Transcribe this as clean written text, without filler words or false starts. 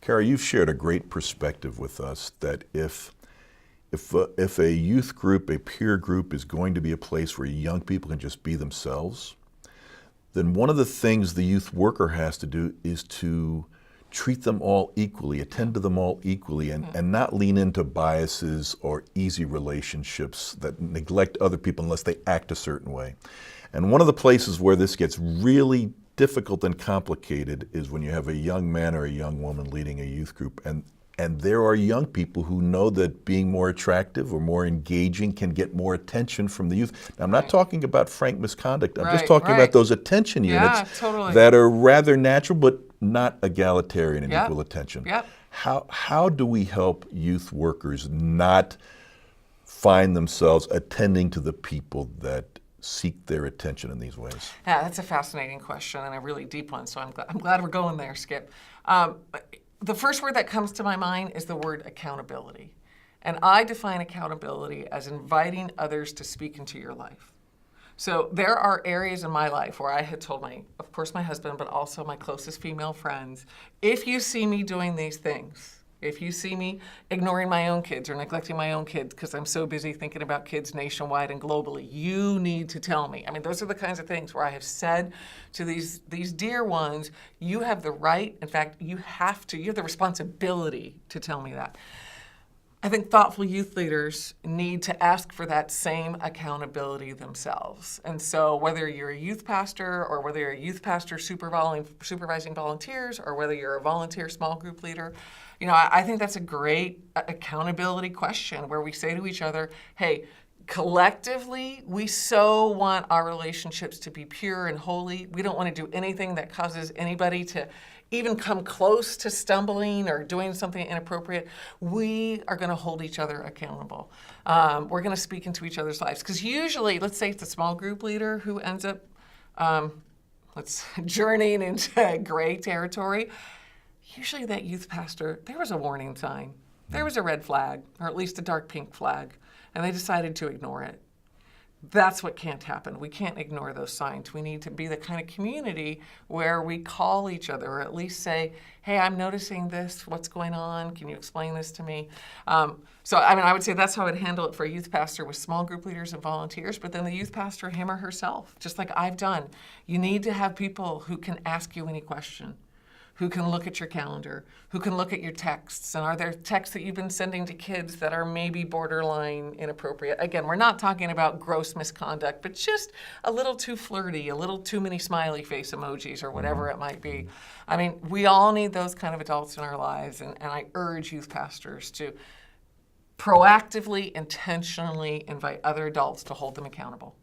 Kara, you've shared a great perspective with us that if a youth group, a peer group is going to be a place where young people can just be themselves, then one of the things the youth worker has to do is to treat them all equally, attend to them all equally, and not lean into biases or easy relationships that neglect other people unless they act a certain way. And one of the places where this gets really difficult and complicated is when you have a young man or a young woman leading a youth group, and there are young people who know that being more attractive or more engaging can get more attention from the youth. Now, I'm not talking about frank misconduct. I'm just talking about those attention units that are rather natural but not egalitarian and equal attention. How do we help youth workers not find themselves attending to the people that seek their attention in these ways? Yeah, that's a fascinating question and a really deep one, so I'm glad we're going there, Skip. The first word that comes to my mind is the word accountability. And I define accountability as inviting others to speak into your life. So there are areas in my life where I had told of course my husband, but also my closest female friends, if you see me doing these things, if you see me ignoring my own kids or neglecting my own kids because I'm so busy thinking about kids nationwide and globally, you need to tell me. I mean, those are the kinds of things where I have said to these dear ones, you have the right, in fact, you have the responsibility to tell me that. I think thoughtful youth leaders need to ask for that same accountability themselves. And so whether you're a youth pastor or whether you're a youth pastor supervising volunteers or whether you're a volunteer small group leader, I think that's a great accountability question where we say to each other, hey, collectively, we so want our relationships to be pure and holy. We don't want to do anything that causes anybody to even come close to stumbling or doing something inappropriate. We are going to hold each other accountable. We're going to speak into each other's lives. Because usually, let's say it's a small group leader who ends up journeying into gray territory. Usually that youth pastor, there was a warning sign. There was a red flag, or at least a dark pink flag, and they decided to ignore it. That's what can't happen. We can't ignore those signs. We need to be the kind of community where we call each other, or at least say, hey, I'm noticing this. What's going on? Can you explain this to me? I would say that's how I'd handle it for a youth pastor with small group leaders and volunteers, but then the youth pastor, him or herself, just like I've done. You need to have people who can ask you any question, who can look at your calendar, who can look at your texts, and are there texts that you've been sending to kids that are maybe borderline inappropriate? Again, we're not talking about gross misconduct, but just a little too flirty, a little too many smiley face emojis or whatever it might be. I mean, we all need those kind of adults in our lives, and I urge youth pastors to proactively, intentionally invite other adults to hold them accountable.